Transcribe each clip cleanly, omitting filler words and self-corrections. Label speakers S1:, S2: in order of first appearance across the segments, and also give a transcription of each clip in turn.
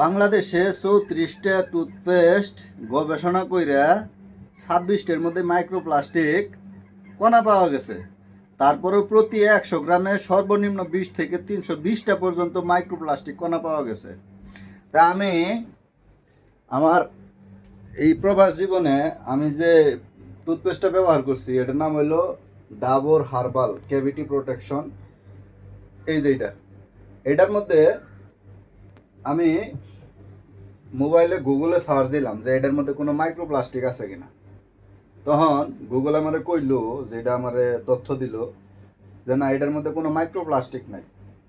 S1: বাংলাদেশে 34টা টুথপেস্ট গবেষণা কইরা 26টার মধ্যে মাইক্রোপ্লাস্টিক কণা পাওয়া গেছে। তারপরেও প্রতি 100 গ্রামে সর্বনিম্ন 20 থেকে 320টা পর্যন্ত মাইক্রোপ্লাস্টিক কণা পাওয়া গেছে। তা আমি আমার এই প্রবাস জীবনে আমি যে টুথপেস্টটা ব্যবহার করছি এটার নাম হলো ডাবর হার্বাল ক্যাভিটি প্রোটেকশন। এই যে এটার মধ্যে আমি মোবাইলে গুগলে সার্চ দিলাম যে এটার মধ্যে কোনো মাইক্রোপ্লাস্টিক আছে কিনা। তখন গুগল আমারে কইলো যে এটা আমারে তথ্য দিল যে না, এটার মধ্যে কোনো মাইক্রোপ্লাস্টিক নাই।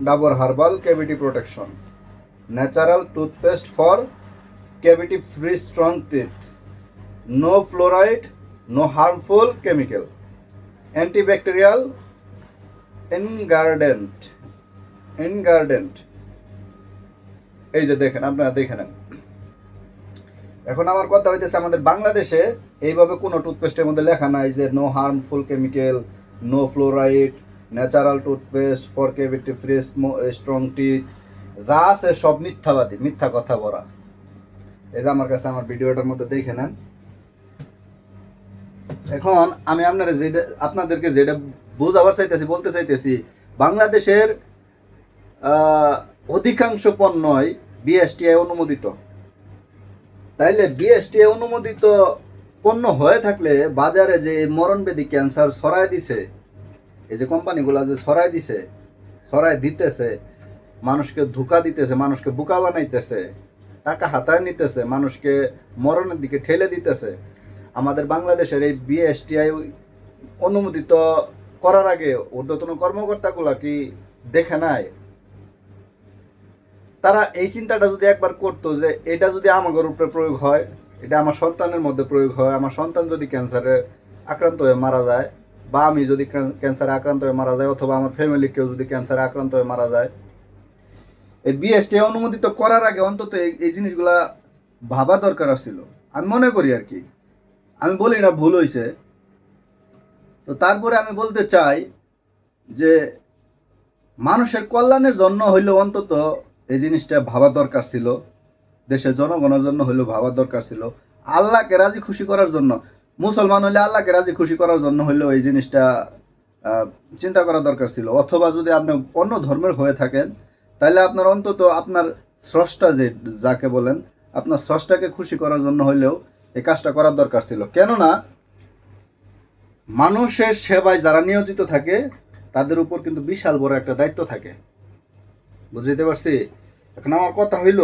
S1: Dabur herbal cavity protection, natural toothpaste for cavity free strong teeth, no fluoride, no harmful chemical, antibacterial, ingredient. এই যে দেখেন, আপনারা দেখে নেন। এখন আমার কথা হইতেছে, আমাদের বাংলাদেশে এইভাবে কোনো টুথপেস্টের মধ্যে লেখা নাই যে no harmful chemical, no fluoride, natural toothpaste for cavity free strong teeth. যা আছে সব মিথ্যাবাদী, মিথ্যা কথা বলা। এই যে আমার কাছে আমার ভিডিওটার মধ্যে দেখে নেন। এখন আমি আপনাদেরকে যেটা বোঝাবার চাইতেছি, বলতে চাইতেছি, বাংলাদেশের অধিকাংশ পণ্যই বিএসটিআই অনুমোদিত। তাইলে বিএসটিআই অনুমোদিত পণ্য হয়ে থাকলে বাজারে যে মরণব্যাধি ক্যান্সার ছড়ায় দিছে, এই যে কোম্পানিগুলো যে ছড়ায় দিতেছে, মানুষকে ধোঁকা দিতেছে, মানুষকে বোকা বানাইতেছে, টাকা হাতায় নিতেছে, মানুষকে মরণের দিকে ঠেলে দিতেছে, আমাদের বাংলাদেশের এই বিএসটিআই অনুমোদিত করার আগে ঊর্ধ্বতন কর্মকর্তাগুলা কি দেখে নাই? তারা এই চিন্তাটা যদি একবার করতো যে এটা যদি আমার উপরে প্রয়োগ হয়, এটা আমার সন্তানের মধ্যে প্রয়োগ হয়, আমার সন্তান যদি ক্যান্সারে আক্রান্ত হয়ে মারা যায়, বা আমি যদি ক্যান্সারে আক্রান্ত হয়ে মারা যায়, অথবা আমার ফ্যামিলির কেউ যদি ক্যান্সারে আক্রান্ত হয়ে মারা যায়, এই বিএসটি অনুমোদিত করার আগে অন্তত এই জিনিসগুলা ভাবা দরকার ছিল, আমি মনে করি আর কি। আমি বলি না ভুল হয়েছে। তো তারপরে আমি বলতে চাই যে মানুষের কল্যাণের জন্য হইলেও অন্তত এই জিনিসটা ভাবা দরকার ছিল, দেশের জনগণের জন্য হইলেও ভাবা দরকার ছিল, আল্লাহকে রাজি খুশি করার জন্য, মুসলমান হইলে আল্লাহকে রাজি খুশি করার জন্য হইলেও এই জিনিসটা চিন্তা করা দরকার ছিল। অথবা যদি আপনি অন্য ধর্মের হয়ে থাকেন, তাহলে আপনার অন্তত আপনার স্রষ্টা যাকে বলেন, আপনার স্রষ্টাকে খুশি করার জন্য হইলেও এই কাজটা করার দরকার ছিল। কেননা মানুষের সেবায় যারা নিয়োজিত থাকে তাদের উপর কিন্তু বিশাল বড় একটা দায়িত্ব থাকে, বুঝতে পারছি? এখন আমার কথা হইল,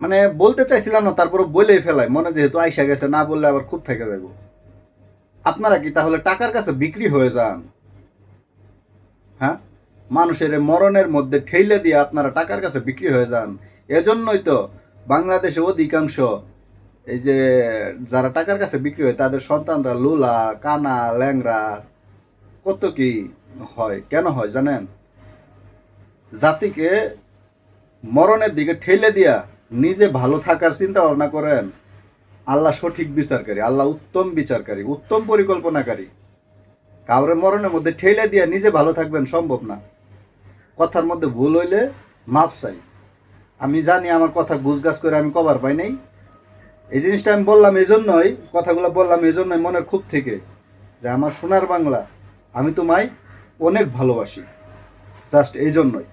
S1: মানে বলতে চাইছিলাম না, তারপরে বলেই ফেলাই, মনে যেহেতু আইসা গেছে, না বললে আবার খুব থেকে যাব। আপনারা কি তাহলে টাকার কাছে বিক্রি হয়ে যান? হ্যাঁ, মানুষের মরণের মধ্যে ঠেলে দিয়ে আপনারা টাকার কাছে বিক্রি হয়ে যান। এজন্যই তো বাংলাদেশে অধিকাংশ এই যে যারা টাকার কাছে বিক্রি হয় তাদের সন্তানরা লুলা, কানা, ল্যাংরা, কত কি হয়। কেন হয় জানেন? জাতিকে মরণের দিকে ঠেলে দিয়া নিজে ভালো থাকার চিন্তা ভাবনা করেন। আল্লাহ সঠিক বিচারকারী, আল্লাহ উত্তম বিচারকারী, উত্তম পরিকল্পনাকারী। কাউরে মরণের মধ্যে ঠেলে দিয়া নিজে ভালো থাকবেন সম্ভব না। কথার মধ্যে ভুল হইলে মাপ চাই। আমি জানি আমার কথা গুছগাছ করে আমি কভার পাই নাই। এই জিনিসটা আমি বললাম এই জন্যই, কথাগুলো বললাম এই জন্যই মনের খুব থেকে, যে আমার সোনার বাংলা, আমি তোমায় অনেক ভালোবাসি, জাস্ট এই জন্যই।